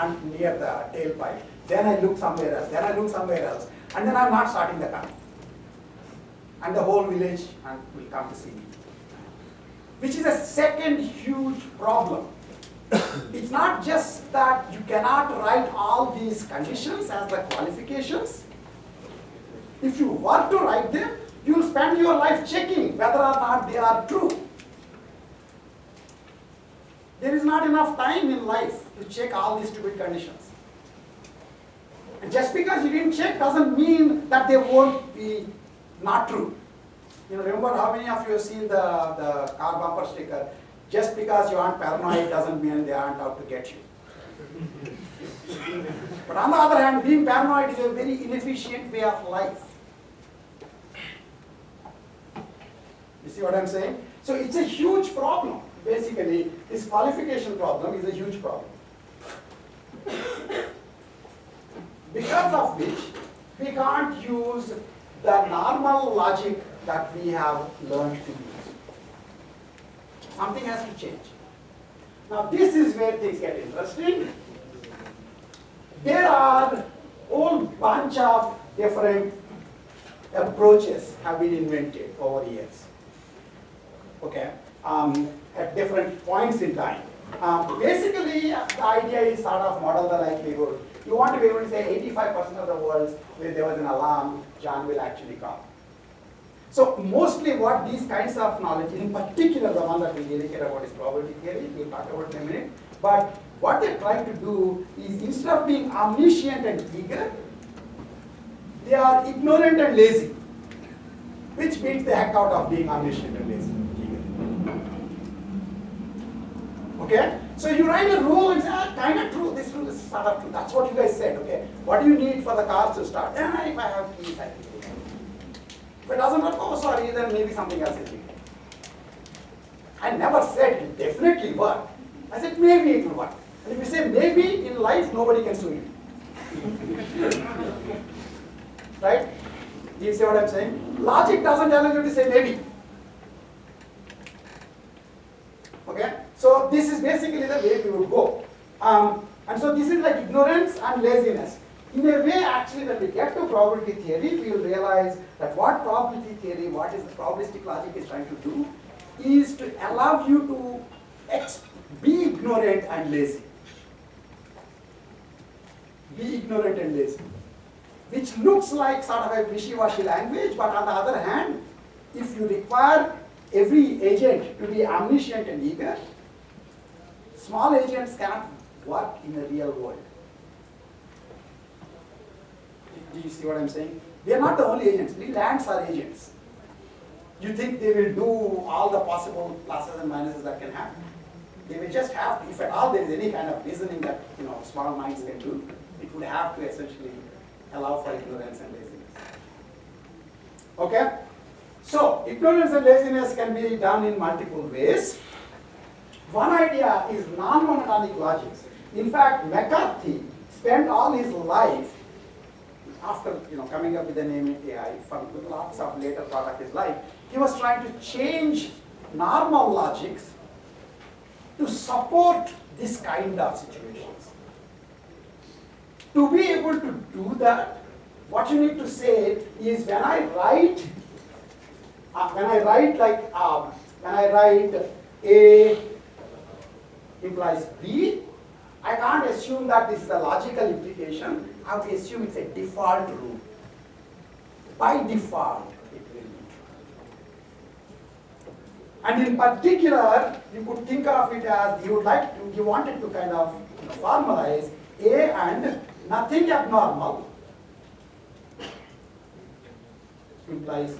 and near the tailpipe. Then I look somewhere else. Then I look somewhere else. And then I'm not starting the car. And the whole village will come to see me. Which is a second huge problem. It's not just that you cannot write all these conditions as the qualifications. If you were to write them, you will spend your life checking whether or not they are true. There is not enough time in life to check all these stupid conditions. And just because you didn't check doesn't mean that they won't be not true. You know, remember how many of you have seen the car bumper sticker? Just because you aren't paranoid doesn't mean they aren't out to get you. But on the other hand, being paranoid is a very inefficient way of life. You see what I'm saying? So it's a huge problem. Basically, this qualification problem is a huge problem. Because of which, we can't use the normal logic that we have learned to use. Something has to change. Now this is where things get interesting. There are a whole bunch of different approaches have been invented over years. Okay, at different points in time. Basically, the idea is sort of model the likelihood. You want to be able to say 85% of the worlds where there was an alarm, John will actually come. So mostly what these kinds of knowledge, in particular the one that we really care about is probability theory, we'll talk about it in a minute. But what they're trying to do is instead of being omniscient and eager, they are ignorant and lazy, which beats the heck out of being omniscient and lazy. Okay? So you write a rule and say, kind of true, this rule is sort of true. That's what you guys said, okay? What do you need for the cars to start? If I have keys, I can do it. If it doesn't work, oh sorry, then maybe something else is needed. I never said it definitely work. I said maybe it will work. And if you say maybe in life, nobody can sue you. Right? Do you see what I'm saying? Logic doesn't tell you to say maybe. Okay? So this is basically the way we would go. And so this is like ignorance and laziness. In a way, actually, when we get to probability theory, we will realize that what probability theory, what is the probabilistic logic is trying to do, is to allow you to be ignorant and lazy. Be ignorant and lazy. Which looks like sort of a wishy-washy language, but on the other hand, if you require every agent to be omniscient and eager, small agents cannot work in the real world. Do you see what I'm saying? They are not the only agents. Little ants are agents. You think they will do all the possible pluses and minuses that can happen? They will just have to, if at all there is any kind of reasoning that small minds can do, it would have to essentially allow for ignorance and laziness. Okay? So, ignorance and laziness can be done in multiple ways. One idea is non-monotonic logics. In fact, McCarthy spent all his life, after coming up with the name AI, for lots of later part of his life, he was trying to change normal logics to support this kind of situations. To be able to do that, what you need to say is when I write A implies B, I can't assume that this is a logical implication. I have to assume it's a default rule. By default, it will be. And in particular, you could think of it as you wanted to kind of formalize A and nothing abnormal implies B.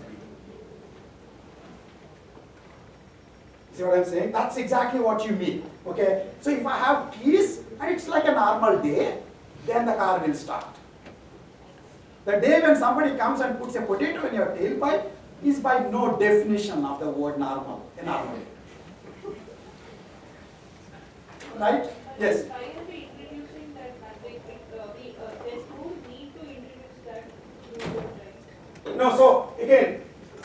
See what I'm saying? That's exactly what you mean. Okay? So if I have keys and it's like a normal day, then the car will start. The day when somebody comes and puts a potato in your tailpipe is by no definition of the word normal, a normal day. Right? Yes? Why are we introducing that magic? There's no need to introduce that rule, right? No, so again,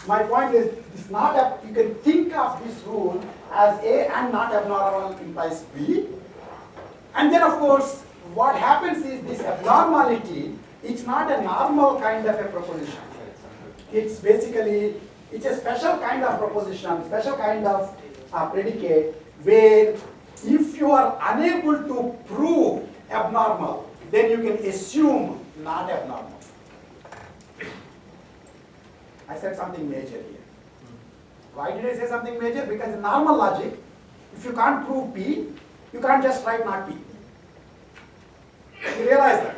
my point is, it's not you can think of this rule as A and not abnormal implies B. And then of course, what happens is this abnormality, it's not a normal kind of a proposition. It's basically, it's a special kind of proposition, special kind of predicate, where if you are unable to prove abnormal, then you can assume not abnormal. I said something major here. Why did I say something major? Because in normal logic, if you can't prove P, you can't just write not P. You realize that?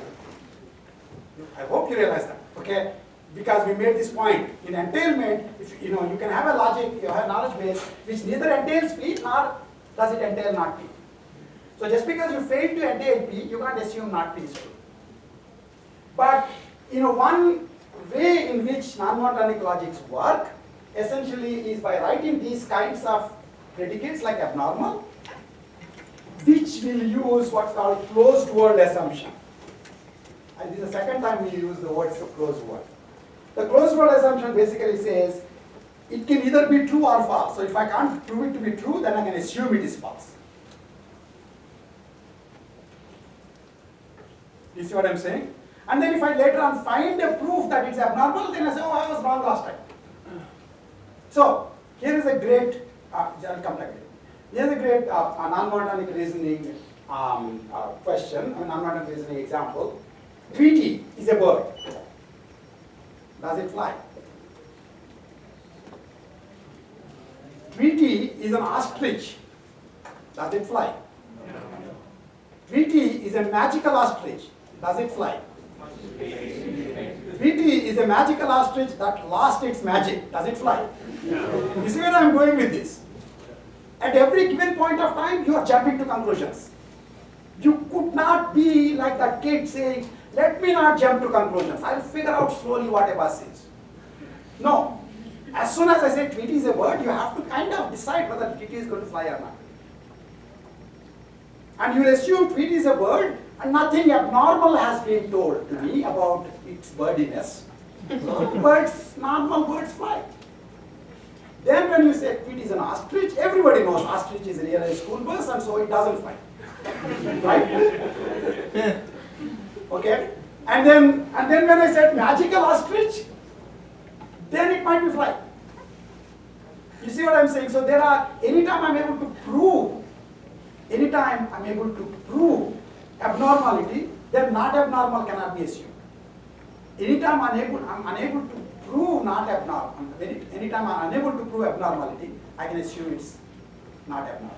I hope you realize that, okay? Because we made this point. In entailment, if you can have a logic, you have knowledge base, which neither entails P nor does it entail not P. So just because you fail to entail P, you can't assume not P is true. But one way in which non-monotonic logics work essentially is by writing these kinds of predicates like abnormal, which will use what's called closed word assumption. And this is the second time we use the word closed word. The closed word assumption basically says it can either be true or false. So if I can't prove it to be true, then I can assume it is false. You see what I'm saying? And then if I later on find a proof that it's abnormal, then I say, oh, I was wrong last time. So here is a great, I'll come back. Here is a great non-monotonic reasoning question, a non-monotonic reasoning example. Tweety is a bird. Does it fly? Tweety is an ostrich. Does it fly? Tweety is a magical ostrich. Does it fly? Tweety is a magical ostrich that lost its magic. Does it fly? You see where I am going with this? At every given point of time, you are jumping to conclusions. You could not be like that kid saying, let me not jump to conclusions. I'll figure out slowly what a bus is. No. As soon as I say Tweety is a bird, you have to kind of decide whether Tweety is going to fly or not. And you will assume Tweety is a bird, and nothing abnormal has been told to me about its birdiness. So normal birds fly. Then when you say Tweety is an ostrich, everybody knows ostrich is near a school bus, and so it doesn't fly. Right? Okay? And then when I said magical ostrich, then it might be flying. You see what I'm saying? So anytime I'm able to prove abnormality, then not abnormal cannot be assumed. Anytime I'm unable to prove not abnormal, anytime I'm unable to prove abnormality, I can assume it's not abnormal.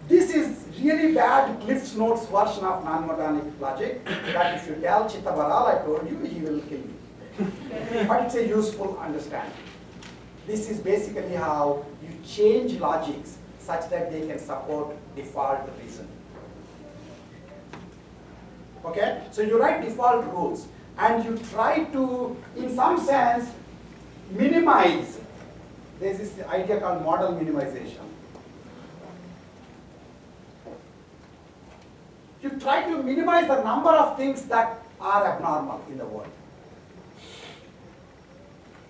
This is really bad Cliff's Notes version of non-monotonic logic, that if you tell Chitta Baral, I told you, he will kill you. But it's a useful understanding. This is basically how you change logics such that they can support default reasoning. Okay? So you write default rules and you try to, in some sense, minimize. There's this idea called model minimization. You try to minimize the number of things that are abnormal in the world.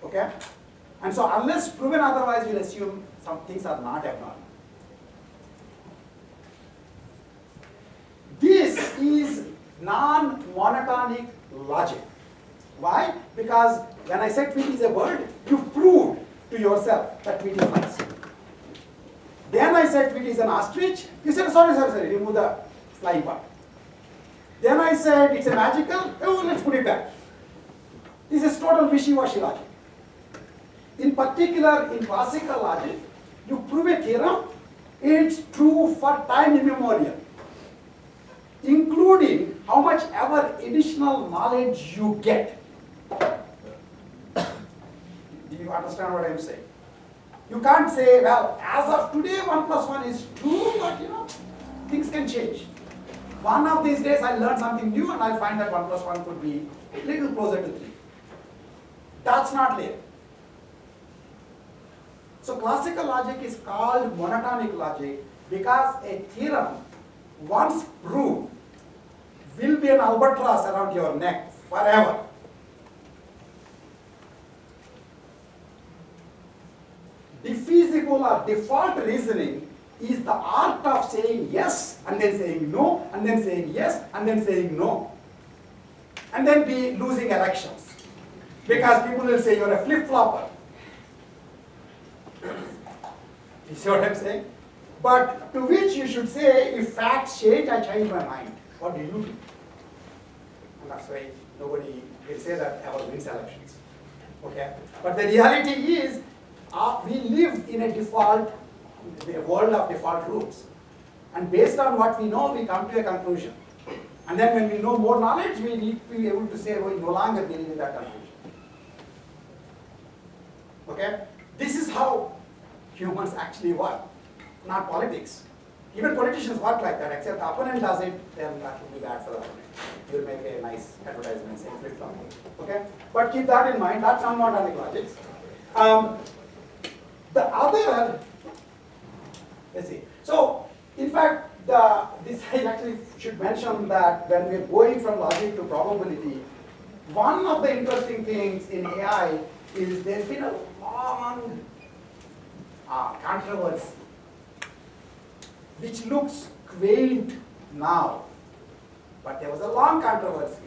Okay? And so unless proven otherwise, you'll assume some things are not abnormal. This is non-monotonic logic. Why? Because when I said Tweety is a bird, you proved to yourself that Tweety flies. Then I said Tweety is an ostrich, you said, sorry, remove the flying part. Then I said it's a magical, oh, let's put it back. This is total wishy-washy logic. In particular, in classical logic, you prove a theorem, it's true for time immemorial, including how much ever additional knowledge you get. Do you understand what I'm saying? You can't say, well, as of today, 1 plus 1 is 2, but things can change. One of these days, I'll learn something new and I'll find that 1 plus 1 could be a little closer to 3. That's not there. So classical logic is called monotonic logic because a theorem, once proved, will be an albatross around your neck forever. Defeasible or default reasoning is the art of saying yes, and then saying no, and then saying yes, and then saying no. And then be losing elections. Because people will say you're a flip-flopper. You see what I'm saying? But to which you should say, if facts change, I change my mind. What do you do? And that's why nobody will say that ever wins elections. Okay? But the reality is, we live in a default, a world of default rules. And based on what we know, we come to a conclusion. And then when we know more knowledge, we need to be able to say, we no longer believe in that conclusion. Okay? This is how humans actually work, not politics. Even politicians work like that, except the opponent does it, then that will be bad for the opponent. You'll make a nice advertisement saying flip-flop. Okay? But keep that in mind, that's non-monadic logics. The other, let's see. So, in fact, this I actually should mention that when we're going from logic to probability, one of the interesting things in AI is there's been a long controversy, which looks quaint now, but there was a long controversy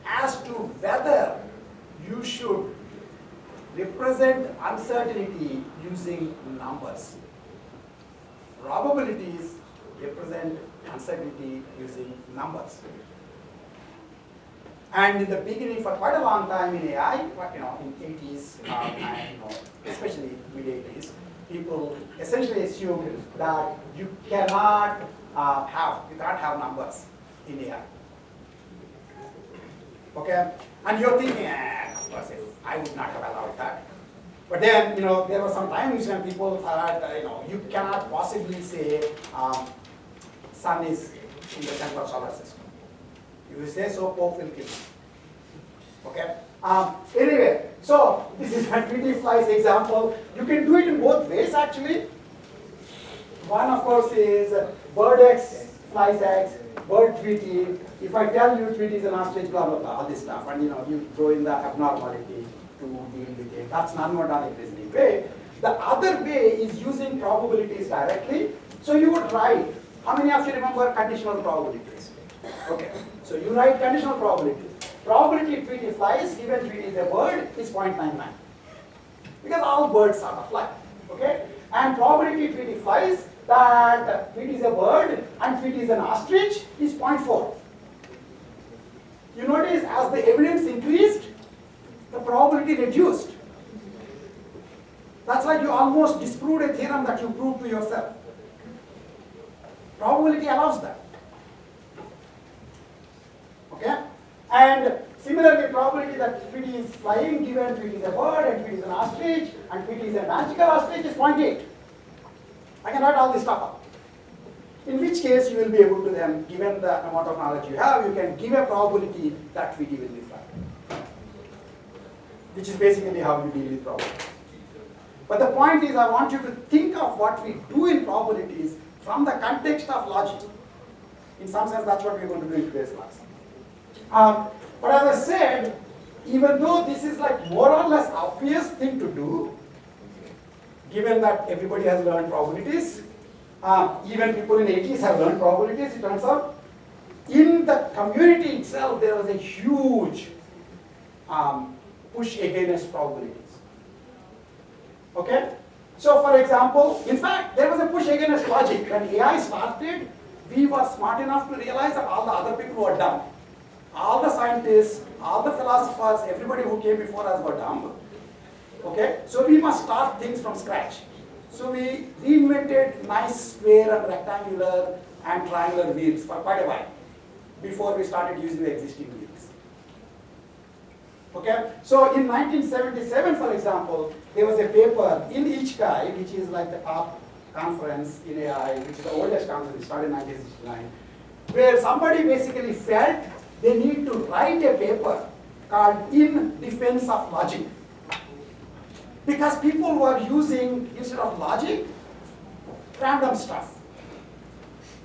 as to whether you should represent uncertainty using numbers. Probabilities represent uncertainty using numbers. And in the beginning, for quite a long time in AI, in 80s and especially mid-80s, people essentially assumed that you cannot have numbers in AI. Okay, and you're thinking, of course, I would not have allowed that. But then, there were some times when people thought, you cannot possibly say sun is in the center of solar system. You say so, Pope will kill you. Okay? Anyway, so this is a Tweety flies example. You can do it in both ways actually. One, of course, is bird X flies X, bird Tweety. If I tell you Tweety is an ostrich, blah, blah, blah, all this stuff, and you throw in the abnormality to deal with it. That's non-monadic reasoning way. The other way is using probabilities directly. So you would write, how many of you remember conditional probabilities? Okay, so you write conditional probabilities. Probability Tweety flies, given Tweety is a bird, is 0.99. Because all birds sort of fly. Okay? And probability Tweety flies, that Tweety is a bird and Tweety is an ostrich, is 0.4. You notice as the evidence increased, the probability reduced. That's like you almost disproved a theorem that you proved to yourself. Probability allows that. Okay? And similarly, probability that Tweety is flying, given Tweety is a bird, and Tweety is an ostrich, and Tweety is a magical ostrich, is 0.8. I can write all this stuff up. In which case, you will be able to then, given the amount of knowledge you have, you can give a probability that Tweety will be flying. Which is basically how you deal with probabilities. But the point is, I want you to think of what we do in probabilities from the context of logic. In some sense, that's what we're going to do in today's class. But as I said, even though this is like more or less obvious thing to do, given that everybody has learned probabilities, even people in 80s have learned probabilities, it turns out, in the community itself, there was a huge push against probabilities. Okay? So for example, in fact, there was a push against logic. When AI started, we were smart enough to realize that all the other people were dumb. All the scientists, all the philosophers, everybody who came before us were dumb. Okay? So we must start things from scratch. So we reinvented nice square and rectangular and triangular wheels for quite a while before we started using the existing wheels. Okay? So in 1977, for example, there was a paper in Ichigai, which is like the top conference in AI, which is the oldest conference, it started in 1969, where somebody basically felt they need to write a paper called In Defense of Logic. Because people were using, instead of logic, random stuff,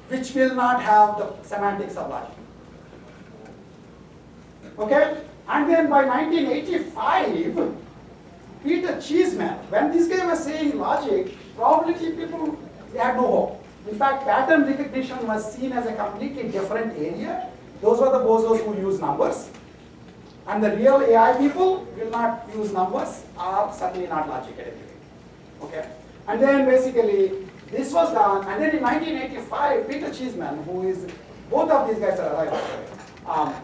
which will not have the semantics of logic. Okay? And then by 1985, Peter Cheeseman, when this guy was saying logic, probability people, they had no hope. In fact, pattern recognition was seen as a completely different area. Those were the bozos who use numbers. And the real AI people will not use numbers, or certainly not logic at any rate. Okay? And then basically, this was done, and then in 1985, Peter Cheeseman, who is, both of these guys are alive, by the way.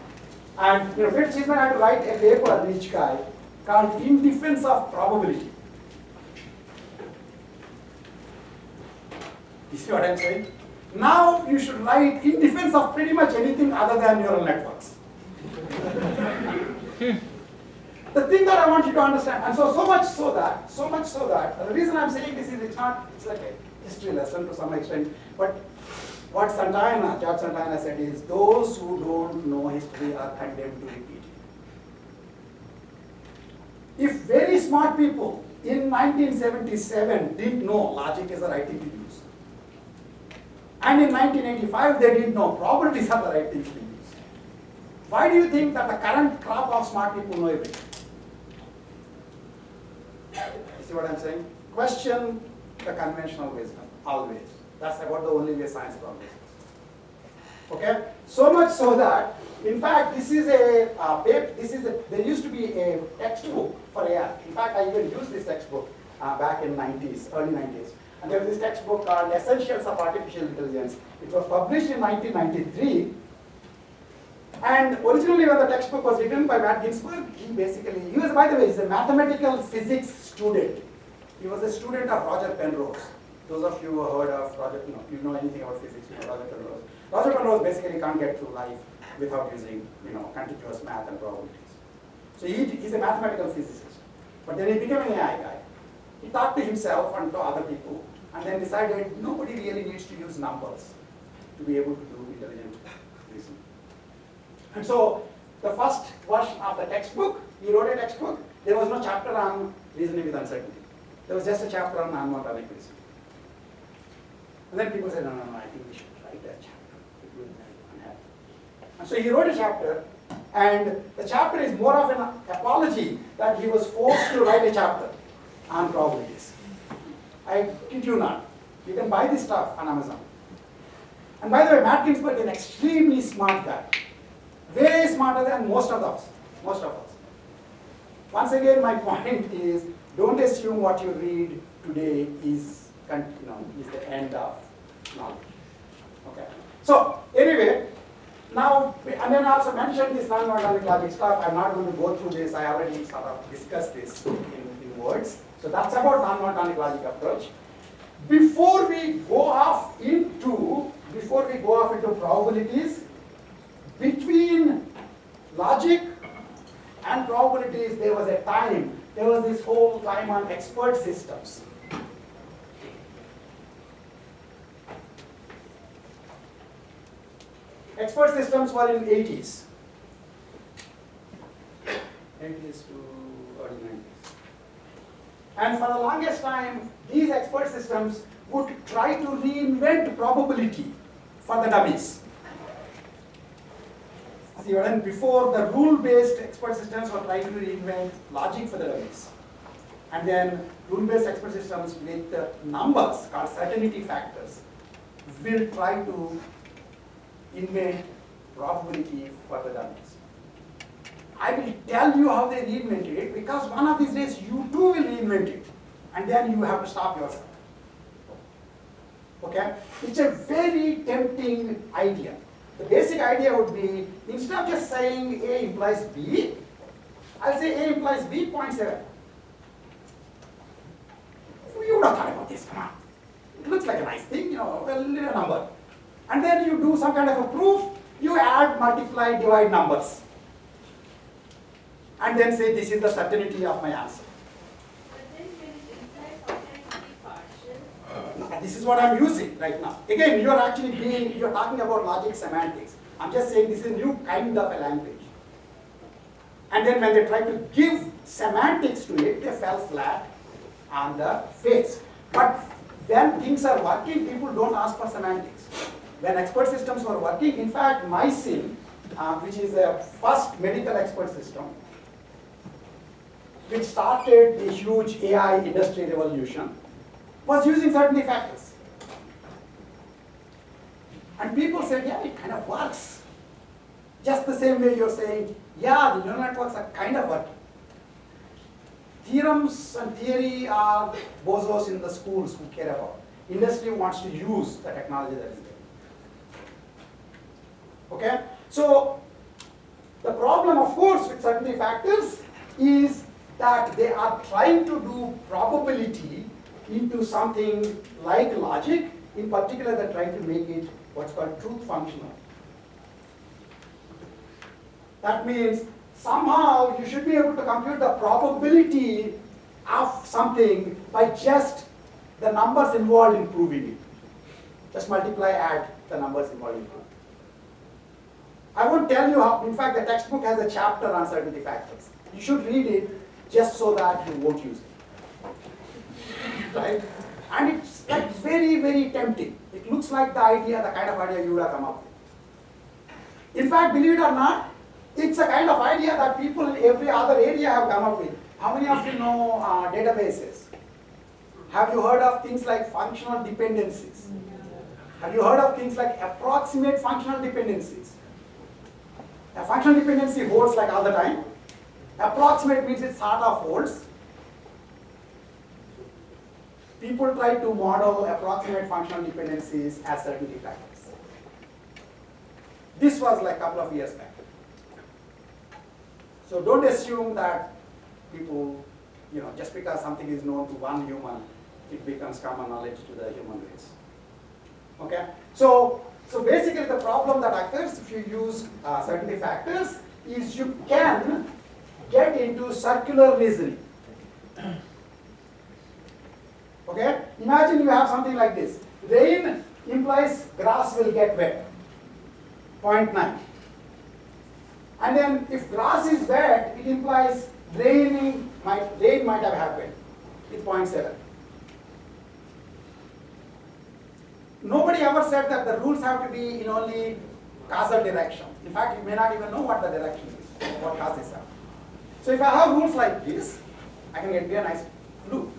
And Peter Cheeseman had to write a paper, rich guy, called In Defense of Probability. You see what I'm saying? Now you should write in defense of pretty much anything other than neural networks. The thing that I want you to understand, and so much so that, the reason I'm saying this is it's like a history lesson to some extent, but what George Santayana said is, those who don't know history are condemned to repeat it. If very smart people in 1977 didn't know logic is the right thing to use, and in 1985 they didn't know probabilities are the right things to use, why do you think that the current crop of smart people know everything? You see what I'm saying? Question the conventional wisdom, always. That's about the only way science progresses. Okay? So much so that, in fact, there used to be a textbook for AI. In fact, I even used this textbook back in early 90s. And there was this textbook called Essentials of Artificial Intelligence. It was published in 1993. And originally when the textbook was written by Matt Ginsberg, he was, by the way, he's a mathematical physics student. He was a student of Roger Penrose. Those of you who heard of Roger, you know anything about physics, you know Roger Penrose. Roger Penrose basically can't get through life without using, continuous math and probabilities. So he's a mathematical physicist. But then he became an AI guy. He talked to himself and to other people, and then decided nobody really needs to use numbers to be able to do intelligent reasoning. And so the first version of the textbook, he wrote a textbook. There was no chapter on reasoning with uncertainty. There was just a chapter on non-monotonic reasoning. And then people said, no, I think we should write that chapter. It will make unhappy. And so he wrote a chapter, and the chapter is more of an apology that he was forced to write a chapter on probabilities. I kid you not. You can buy this stuff on Amazon. And by the way, Matt Ginsberg is an extremely smart guy. Way smarter than most of us. Once again, my point is, don't assume what you read today is the end of knowledge. Okay. So anyway, now, and then I also mentioned this non-monotonic logic stuff. I'm not going to go through this. I already sort of discussed this in words. So that's about non-monotonic logic approach. Before we go off into probabilities, between logic and probabilities, there was this whole time on expert systems. Expert systems were in 80s to early 90s. And for the longest time, these expert systems would try to reinvent probability for the dummies. See, when before the rule-based expert systems were trying to reinvent logic for the dummies. And then rule-based expert systems with numbers called certainty factors will try to invent probability for the dummies. I will tell you how they reinvented it, because one of these days you too will reinvent it, and then you have to stop yourself. Okay? It's a very tempting idea. The basic idea would be, instead of just saying A implies B, I'll say A implies B 0.7. You would have thought about this, come on. It looks like a nice thing, a little number. And then you do some kind of a proof, you add, multiply, divide numbers. And then say, this is the certainty of my answer. But then when it implies, how can it be partial? This is what I'm using right now. Again, you're talking about logic semantics. I'm just saying this is a new kind of a language. And then when they try to give semantics to it, they fell flat on the face. But when things are working, people don't ask for semantics. When expert systems were working, in fact, MySim, which is the first medical expert system, which started the huge AI industry revolution, was using certainty factors. And people said, yeah, it kind of works. Just the same way you're saying, yeah, the neural networks are kind of working. Theorems and theory are bozos in the schools who care about. Industry wants to use the technology that is there. Okay? So, the problem, of course, with certainty factors is that they are trying to do probability into something like logic. In particular, they're trying to make it what's called truth functional. That means somehow you should be able to compute the probability of something by just the numbers involved in proving it. Just multiply, add the numbers involved in proving it. I won't tell you how, in fact, the textbook has a chapter on certainty factors. You should read it just so that you won't use it. Right? And it's like very, very tempting. It looks like the idea, the kind of idea you would have come up with. In fact, believe it or not, it's a kind of idea that people in every other area have come up with. How many of you know databases? Have you heard of things like functional dependencies? Have you heard of things like approximate functional dependencies? A functional dependency holds like all the time. Approximate means it sort of holds. People try to model approximate functional dependencies as certainty factors. This was like a couple of years back. So don't assume that people, just because something is known to one human, it becomes common knowledge to the human race. Okay? So basically the problem that occurs if you use certainty factors is you can get into circular reasoning. Okay? Imagine you have something like this. Rain implies grass will get wet. 0.9. And then if grass is wet, it implies rain might have happened with 0.7. Nobody ever said that the rules have to be in only causal direction. In fact, you may not even know what the direction is, what causes are. So if I have rules like this, I can get a nice loop.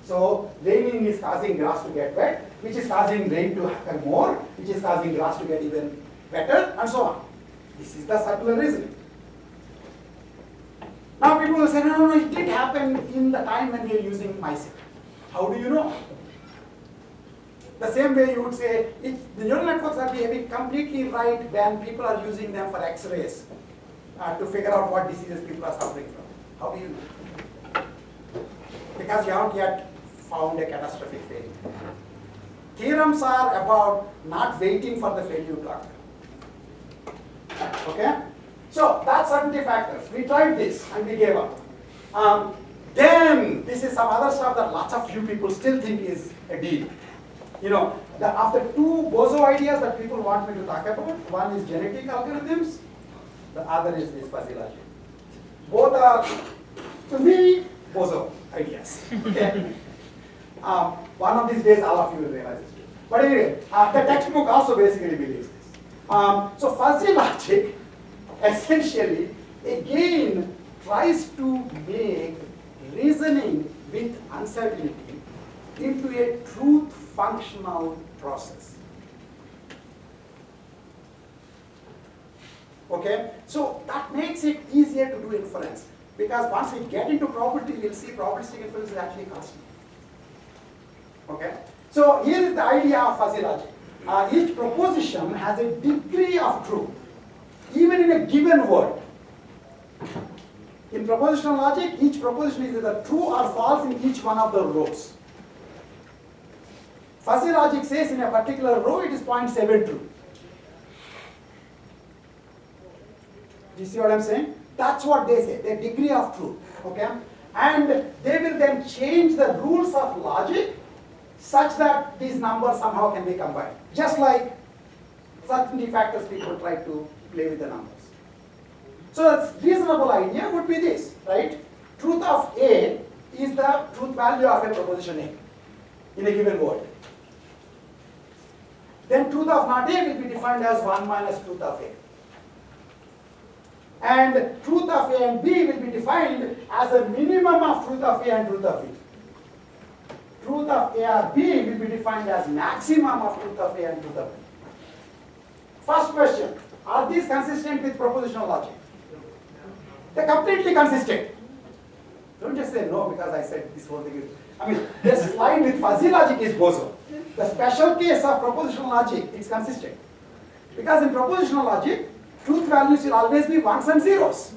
So raining is causing grass to get wet, which is causing rain to happen more, which is causing grass to get even wetter, and so on. This is the circular reasoning. Now people will say, no, it did happen in the time when we are using MySQL. How do you know? The same way you would say, the neural networks are behaving completely right when people are using them for X-rays to figure out what diseases people are suffering from. How do you know? Because you haven't yet found a catastrophic failure. Theorems are about not waiting for the failure to occur. Okay? So that's certainty factors. We tried this and we gave up. Then this is some other stuff that lots of you people still think is a deal. After two bozo ideas that people want me to talk about, one is genetic algorithms, the other is this fuzzy logic. Both are, to me, bozo ideas. Okay? One of these days, all of you will realize this. But anyway, the textbook also basically believes this. So fuzzy logic, essentially, again, tries to make reasoning with uncertainty into a truth functional process. Okay? So that makes it easier to do inference, because once we get into probability, we'll see probabilistic inference is actually costly. Okay? So here is the idea of fuzzy logic. Each proposition has a degree of truth, even in a given word. In propositional logic, each proposition is either true or false in each one of the rows. Fuzzy logic says in a particular row it is 0.7 true. Do you see what I'm saying? That's what they say, their degree of truth. Okay? And they will then change the rules of logic such that these numbers somehow can be combined. Just like certainty factors, people try to play with the numbers. So a reasonable idea would be this, right? Truth of A is the truth value of a proposition A in a given word. Then truth of not A will be defined as 1 minus truth of A. And truth of A and B will be defined as a minimum of truth of A and truth of B. Truth of A or B will be defined as maximum of truth of A and truth of B. First question, are these consistent with propositional logic? They're completely consistent. Don't just say no because I said this whole thing is, I mean, this slide with fuzzy logic is bozo. The special case of propositional logic, it's consistent. Because in propositional logic, truth values will always be ones and zeros.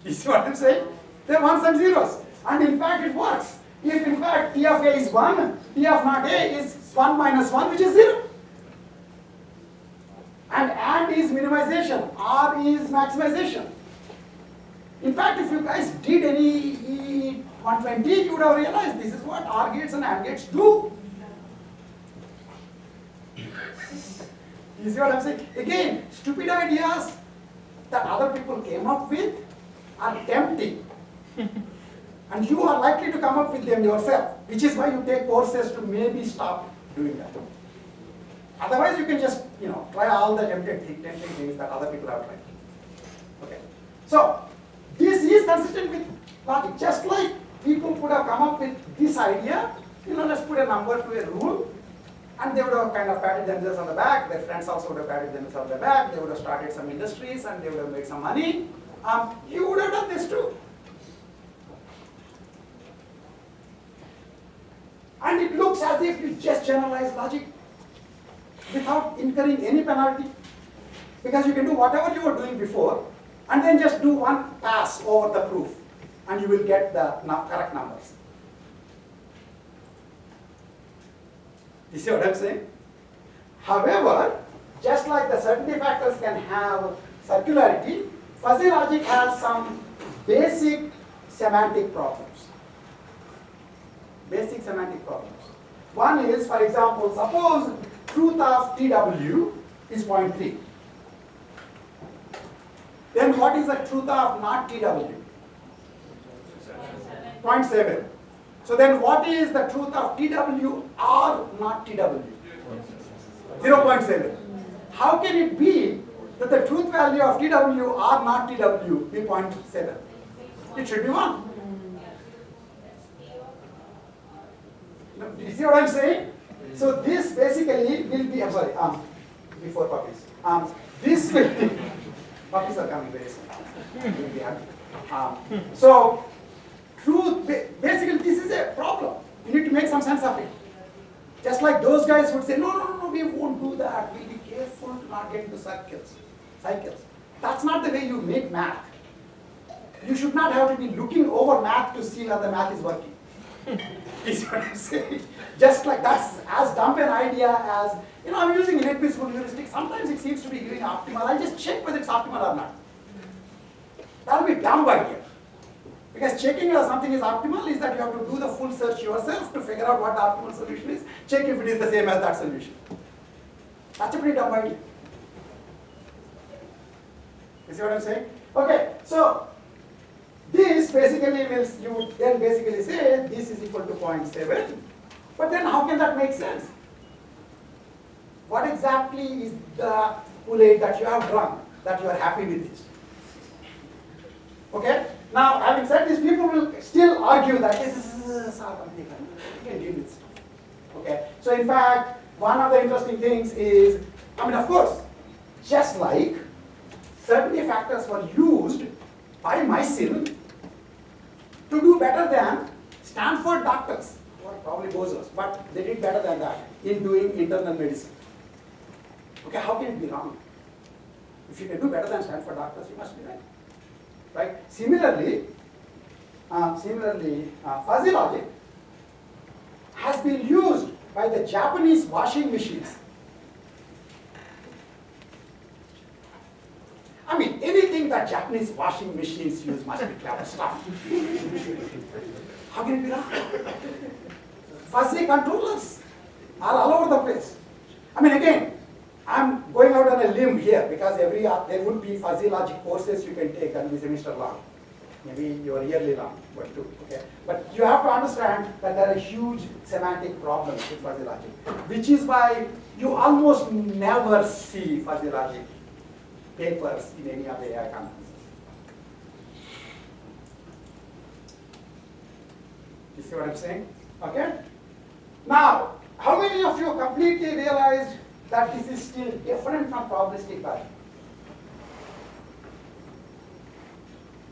You see what I'm saying? They're ones and zeros. And in fact, it works. If in fact T of A is 1, T of not A is 1 minus 1, which is 0. And is minimization, R is maximization. In fact, if you guys did any E120, you would have realized this is what OR gates and AND gates do. You see what I'm saying? Again, stupid ideas that other people came up with are tempting. And you are likely to come up with them yourself, which is why you take courses to maybe stop doing that. Otherwise, you can just, try all the tempting things that other people have tried. Okay. So, this is consistent with logic. Just like people could have come up with this idea, let's put a number to a rule, and they would have kind of patted themselves on the back. Their friends also would have patted themselves on the back. They would have started some industries and they would have made some money. You would have done this too. And it looks as if you just generalize logic without incurring any penalty. Because you can do whatever you were doing before and then just do one pass over the proof and you will get the correct numbers. You see what I'm saying? However, just like the certainty factors can have circularity, fuzzy logic has some basic semantic problems. Basic semantic problems. One is, for example, suppose truth of TW is 0.3. Then what is the truth of not TW? 0.7. So then what is the truth of TW or not TW? 0.7. How can it be that the truth value of TW or not TW be 0.7? It should be 1. Do you see what I'm saying? So this basically will be, I'm sorry, before puppies. This will be, puppies are coming very soon. So truth, basically this is a problem. You need to make some sense of it. Just like those guys would say, no, we won't do that. We'll be careful to not get into cycles. That's not the way you make math. You should not have to be looking over math to see how the math is working. Is what I'm saying. Just like that's as dumb an idea as, I'm using inequitable heuristic. Sometimes it seems to be giving optimal. I'll just check whether it's optimal or not. That will be dumb idea. Because checking whether something is optimal is that you have to do the full search yourself to figure out what the optimal solution is. Check if it is the same as that solution. That's a pretty dumb idea. You see what I'm saying? Okay, so this basically you would then basically say this is equal to 0.7. But then how can that make sense? What exactly is the Kool-Aid that you have drunk that you are happy with this? Okay? Now, having said this, people will still argue that this is complicated. You can deal with stuff. Okay? So in fact, one of the interesting things is, of course, just like certainty factors were used by Mycin to do better than Stanford doctors, or probably bozos, but they did better than that in doing internal medicine. Okay, how can it be wrong? If you can do better than Stanford doctors, you must be right. Right? Similarly, fuzzy logic has been used by the Japanese washing machines. Anything that Japanese washing machines use must be clever stuff. How can it be wrong? Fuzzy controllers are all over the place. Again, I'm going out on a limb here because there would be fuzzy logic courses you can take and be semester long. Maybe your yearly long, but two. Okay. But you have to understand that there are huge semantic problems with fuzzy logic, which is why you almost never see fuzzy logic papers in any of the AI conferences. You see what I'm saying? Okay? Now, How many of you completely realized that this is still different from probabilistic logic?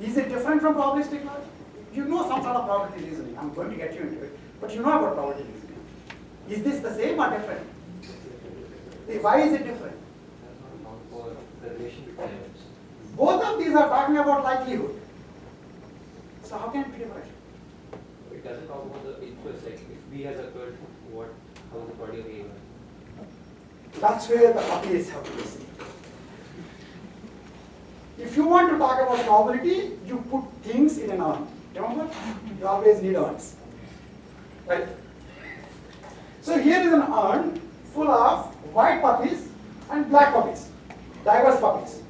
Is it different from probabilistic logic? You know some sort of probability reasoning. I'm going to get you into it, but you know about probability reasoning. Is this the same or different? Why is it different? For the relation between events. Both of these are talking about likelihood. So how can it be different? It doesn't talk about the inputs, like if B has occurred, how is the body of A event? That's where the puppies have to be seen. If you want to talk about probability, you put things in an urn. Remember? You always need urns. Right? So here is an urn full of white puppies and black puppies, diverse puppies.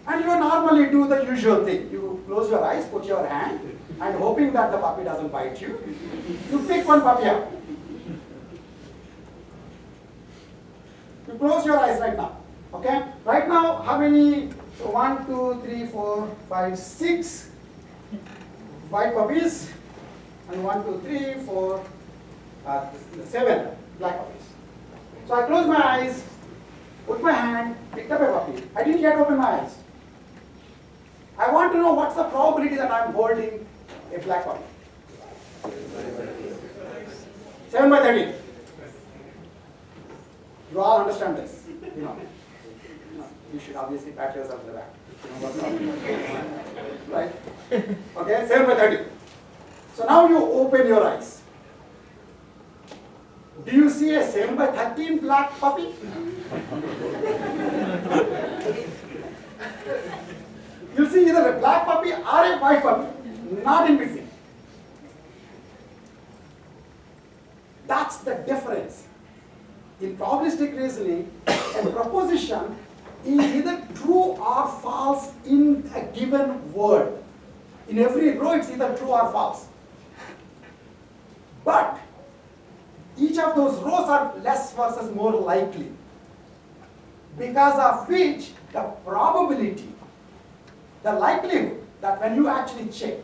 And you normally do the usual thing. You close your eyes, put your hand, and hoping that the puppy doesn't bite you, you pick one puppy up. You close your eyes right now. Okay? Right now, how many? So 1, 2, 3, 4, 5, 6 white puppies, and 1, 2, 3, 4, 7 black puppies. So I close my eyes, put my hand, picked up a puppy. I didn't yet open my eyes. I want to know what's the probability that I'm holding a black puppy. 7 by 30. You all understand this, you know. You should obviously pat yourself on the back. You know what's up. Right? Okay, 7 by 30. So now you open your eyes. Do you see a 7 by 13 black puppy? You'll see either a black puppy or a white puppy, not in between. That's the difference. In probabilistic reasoning, a proposition is either true or false in a given word. In every row, it's either true or false. But each of those rows are less versus more likely, because of which the probability, the likelihood that when you actually check,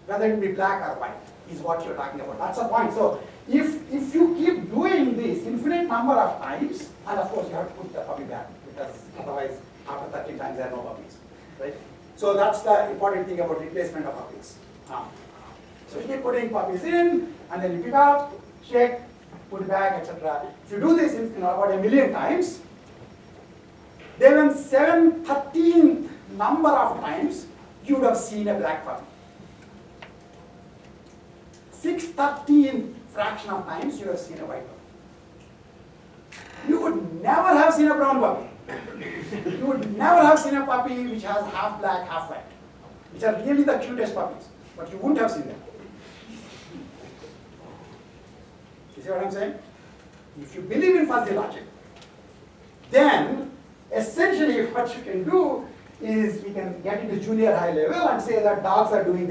whether it be black or white, is what you're talking about. That's the point. So if you keep doing this infinite number of times, and of course you have to put the puppy back, because otherwise after 30 times there are no puppies, right? So that's the important thing about replacement of puppies. So you keep putting puppies in, and then you pick up, check, put it back, etc. If you do this about 1,000,000 times, then when 7/13th number of times, you would have seen a black puppy. 6/13th fraction of times, you have seen a white puppy. You would never have seen a brown puppy. You would never have seen a puppy which has half black, half white, which are really the cutest puppies, but you wouldn't have seen them. You see what I'm saying? If you believe in fuzzy logic, then essentially what you can do is we can get into junior high level and say that dogs are doing